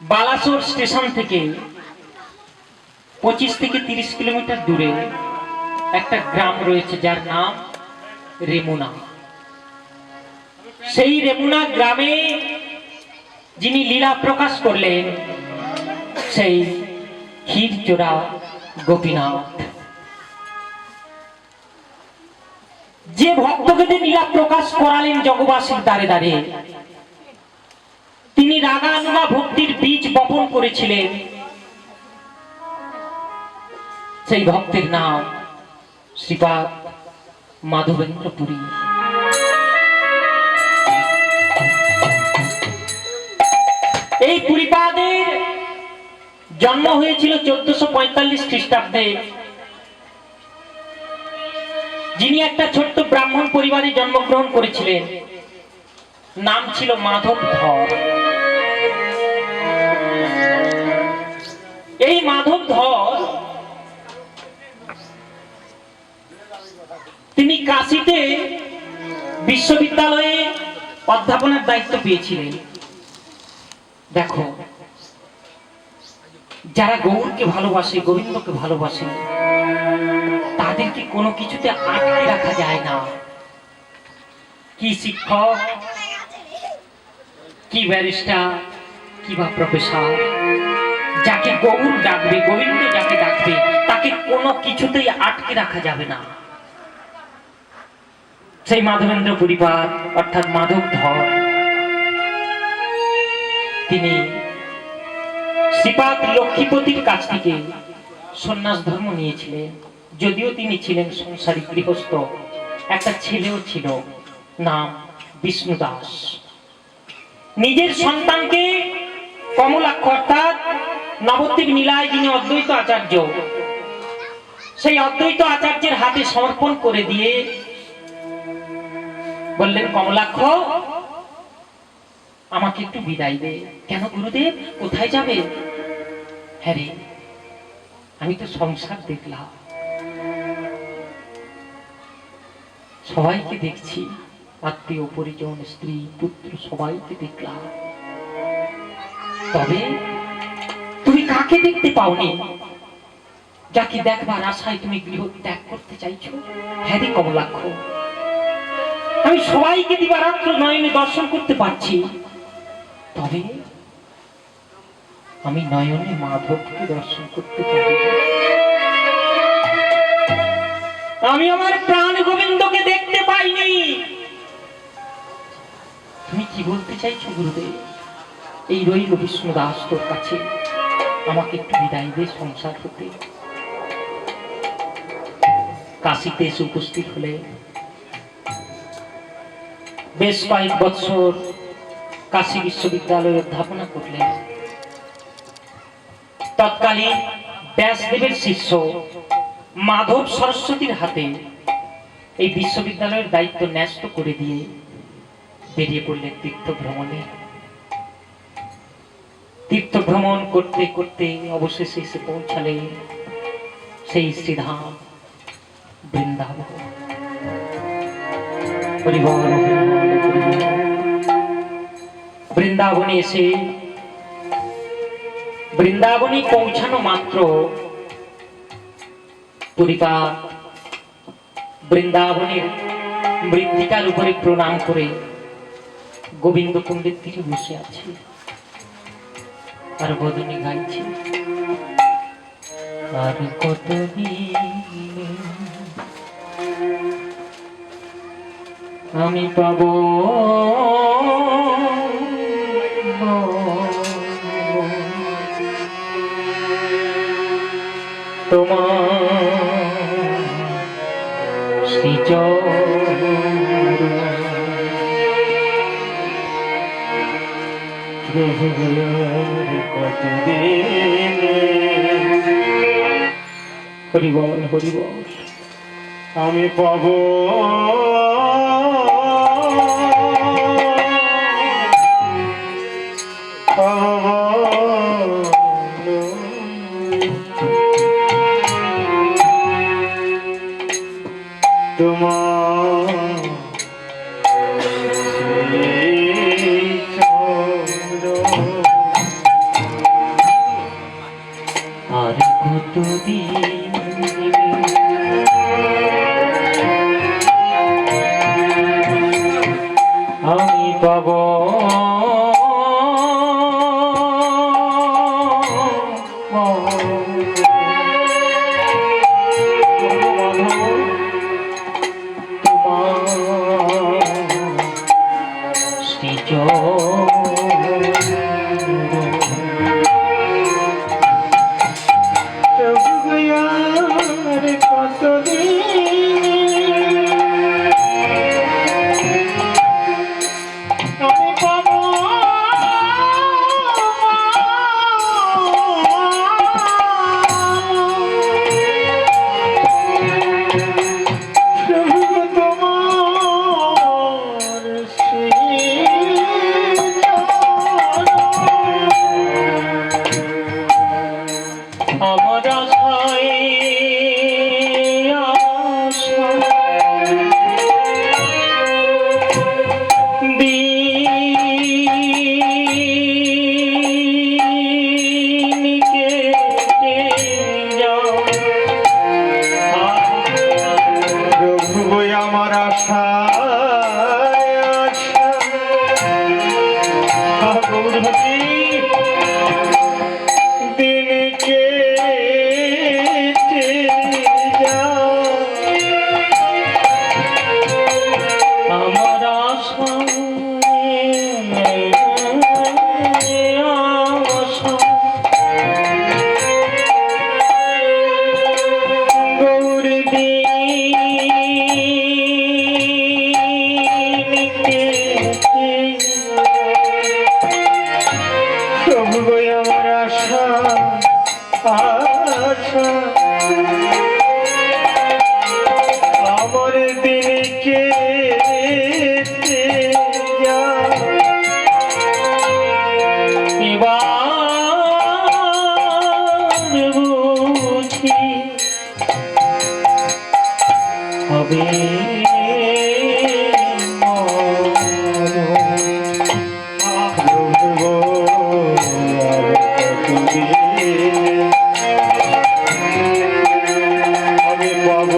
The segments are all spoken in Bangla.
বালাসোর স্টেশন থেকে 25 থেকে 30 কিলোমিটার দূরে একটা গ্রাম রয়েছে যার নাম রেমুনা। সেই রেমুনা গ্রামে যিনি লীলা প্রকাশ করলেন সেই ক্ষীরচোরা গোপীনাথ, যে ভক্তকে লীলা প্রকাশ করালেন জগবাসীর দ্বারে দ্বারে, তিনি রাগানুগা ভক্তির বীজ বপন করেছিলেন। সেই ভক্তের নাম শ্রীপাদ মাধবেন্দ্র পুরী। এই পুরীপাদের জন্ম হয়েছিল 1445 খ্রিস্টাব্দে, যিনি একটা ছোট্ট ব্রাহ্মণ পরিবারে জন্মগ্রহণ করেছিলেন। নাম ছিল মাধব ধর। এই মাধব ধর তিনি কাশীতে বিশ্ববিদ্যালয়ে অধ্যাপনার দায়িত্ব পেয়েছিলেন। দেখো, যারা গৌরকে ভালোবাসে, গোবিন্দকে ভালোবাসে, তাদেরকে কোনো কিছুতে আটকে রাখা যায় না। কি শিক্ষক, কি ব্যারিস্টার, কি বা প্রফেসর, যাকে গৌর ডাকবে, গোবিন্দ যাকে ডাকবে, তাকে কোনো কিছুতেই আটকে রাখা যাবে না। সেই মাধবেন্দ্র পরিবার অর্থাৎ মাধব ধর, তিনি শ্রীপাদ লক্ষ্মীপতির কাছ থেকে সন্ন্যাস ধর্ম নিয়েছিলেন। যদিও তিনি ছিলেন সংসারী গৃহস্থ, একটা ছেলেও ছিল, নাম বিষ্ণু দাস। নিজের সন্তানকে কমলাক্ষ অর্থাৎ নবদ্বীপ নীলায় যিনি অদ্বৈত আচার্য, সেই অদ্বৈত আচার্যের হাতে সমর্পণ করে দিয়ে বললেন, কমলাক্ষ আমাকে একটু বিদায় দে। কেন গুরুদেব, কোথায় যাবে? হ্যাঁ রে, আমি তো সংসার দেখলাম, সবাইকে দেখছি, আত্মীয় পরিজন, স্ত্রী পুত্র সবাইকে দেখলাম, তবে তুমি কাকে দেখতে পাওনি? যাকে দেখবার আশায় তুমি গৃহ ত্যাগ করতে চাইছো? হ্যাঁ রে কমলাক্ষ, আমি সবাইকে দিবারাত্র নয়নে দর্শন করতে পারছি, তবে আমি নয়নে মাধবকে দর্শন করতে পারি। আমি আমার প্রাণ গোবিন্দকে দেখতে পাইনি। তুমি কি বলতে চাইছো গুরুদেব? এই রইল বিষ্ণু দাস তোর কাছে, আমাকে একটু বিদায় দে সংসার হতে। কাশীতে এসে উপস্থিত হলে বেশ কয়েক বছর কাশী বিশ্ববিদ্যালয়ে অধ্যাপনা করলেন। তৎকালীন ব্যাসদেবের শিষ্য মাধব সরস্বতীর হাতে এই বিশ্ববিদ্যালয়ের দায়িত্ব ন্যস্ত করে দিয়ে বেরিয়ে পড়লেন তীর্থ ভ্রমণে। তীর্থ ভ্রমণ করতে করতে অবশেষে এসে পৌঁছালেন সেই শ্রীধাম বৃন্দাবন। বৃন্দাবনে এসে বৃন্দাবনে পৌঁছানো মাত্র পরিবার বৃন্দাবনের মৃত্তিকার উপরে প্রণাম করে গোবিন্দ কুণ্ডের তীরে বসে আছে আর বদনে গাইছে, আর কতদিন আমি পাব তোমার হরিবল হরিবল আমি পাব তোমার আমি পাব আমার আশায় আশা দিন কেটে যায় প্রভু আমার আশা দিন কেটে যায় আমার আশা আশা গৌরী দিন কেটে প্রভু আমার আশা আশা আমার দিন কেটে যায় এবার বুঝি হবে আমি পাব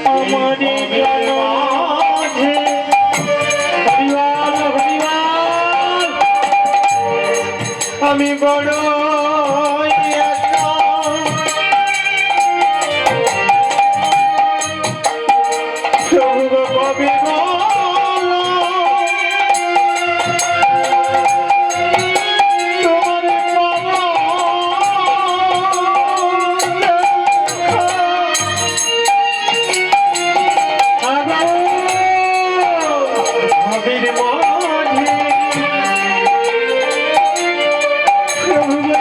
আমার আমি বড় প্রভু কবি তোমার কবির মাঝে প্রভু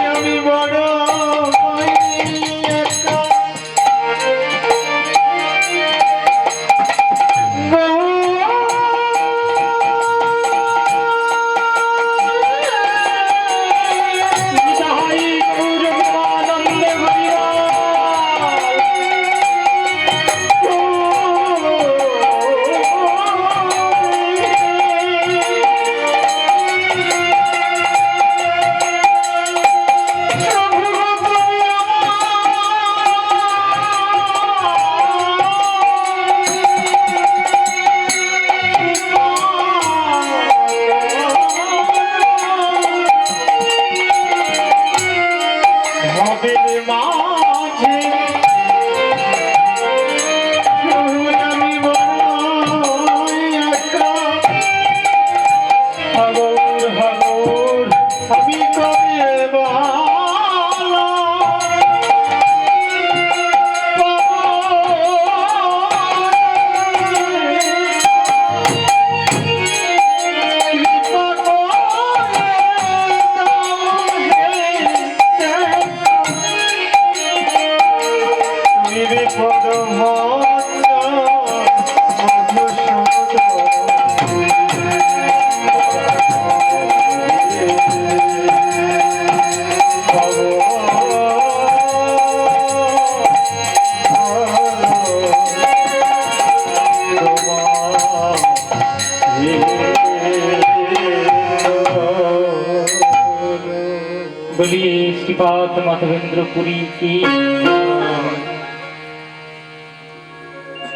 বলিए শ্রীপাদ মাধবেন্দ্র পুরী কি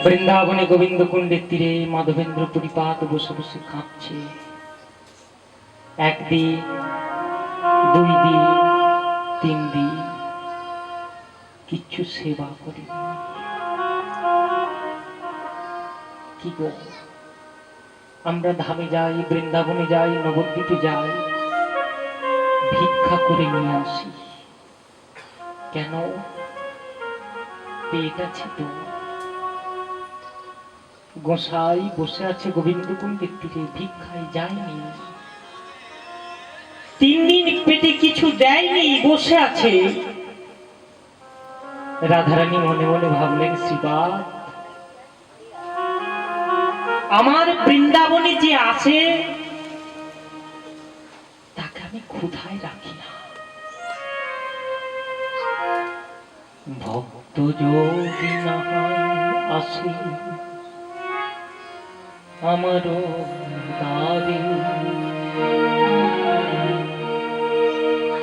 বৃন্দাবনে গোবিন্দ কুণ্ডের তীরে মাধবেন্দ্র পুরীপাদ বসে বসে কাঁপছে। একদিন, দুই দিন, তিন দিন কিচ্ছু সেবা করিনি। কি গো, আমরা ধামে যাই, বৃন্দাবনে যাই, নবদ্বীপে যাই, ভিক্ষা করে নিয়ে আসি। কেন? পেট আছে তো। গোসাই বসে আছে গোবিন্দকুণ্ডের তীরে, ভিক্ষায় যায়নি। 3 দিন পেটে কিছু দেয়নি, বসে আছে। রাধারানী মনে মনে ভাবলেন, শ্রীপাদ আমার বৃন্দাবনে যে আছে তাকে আমি ক্ষুধায় রাখি না। ভক্ত যদি না আসে আমারও দ্বারে।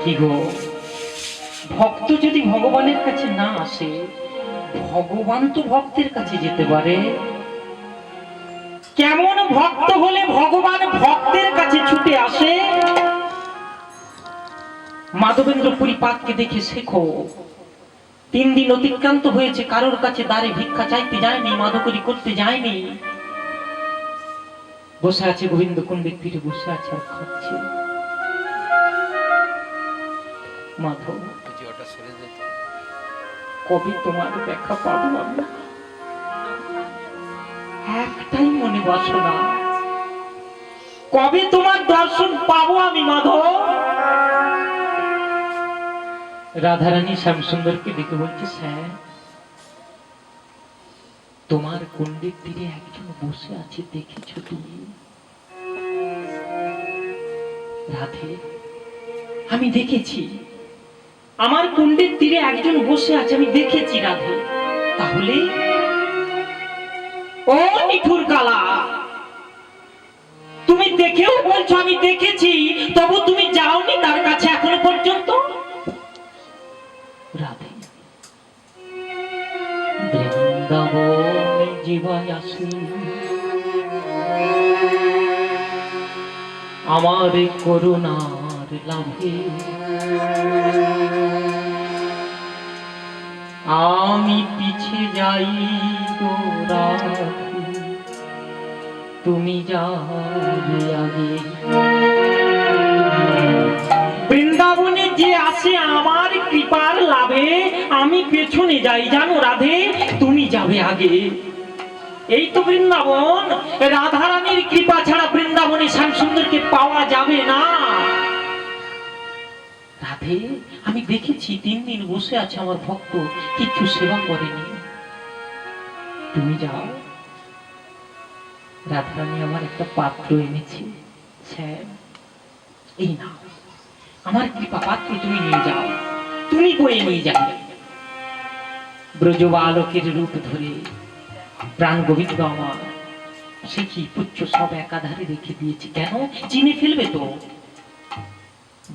কি গো, ভক্ত যদি ভগবানের কাছে না আসে, ভগবান তো ভক্তের কাছে যেতে পারে। কেমন ভক্ত হলে ভগবান ভক্তের কাছে ছুটে আসে? মাধবেন্দ্র পুরীপাদকে দেখে শেখো। 3 দিন অতিক্রান্ত হয়েছে, কারোর কাছে দ্বারে ভিক্ষা চাইতে যায়নি, মাধকরী করতে যায়নি। বসে আছে গোবিন্দ কুণ্ডের তীরে, বসে আছে আর খাচ্ছে। মাধব, কবে তোমার দেখা পাবো আমরা? একটাই মনে বাসনা, কবে তোমার দর্শন পাবো আমি মাধব? রাধারানী শ্যামসুন্দরকে দেখে বলছে, স্যার তোমার কুণ্ডের তীরে একজন বসে আছে, দেখেছ তুমি? রাধে, আমি দেখেছি, আমার কুণ্ডের তীরে একজন বসে আছে, আমি দেখেছি রাধে। তাহলে ও নিঠুর কালা, তুমি দেখেও বলছো আমি দেখেছি, তবু তুমি যাওনি তার কাছে এখনো পর্যন্ত? রাধে, বৃন্দাবনে জীবায় আসি আমার করুণার লাভে, আমি পিছে যাই গো রাধে, তুমি যাবে আগে। বৃন্দাবনে যে আসে আমার কৃপার লাভে, আমি পেছনে যাই জানো রাধে, তুমি যাবে আগে। এই তো বৃন্দাবন। রাধারানীর কৃপা ছাড়া বৃন্দাবনে শ্যামসুন্দরকে পাওয়া যাবে না। রাধে, আমি দেখেছি 3 দিন বসে আছে আমার ভক্ত, কিচ্ছু সেবা করেনি, তুমি যাও। রাধারানী আমার একটা পাত্র এনেছি, স্যার এই না, আমার কৃপা পাত্র তুমি নিয়ে যাও, তুমি বয়ে নিয়ে যাবে। ব্রজবালকের রূপ ধরে প্রাণ গোবিন্দ আমার, সে কি পুচ্ছ সব একাধারে রেখে দিয়েছি, কেন? চিনে ফেলবে তো।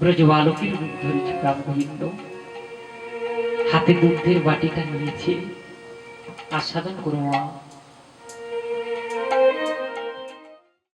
ব্রজবালকের রূপ ধরেছে প্রাণ গোবিন্দ, হাতে দুধের বাটিটা নিয়েছে, আস্বাদন করো মা।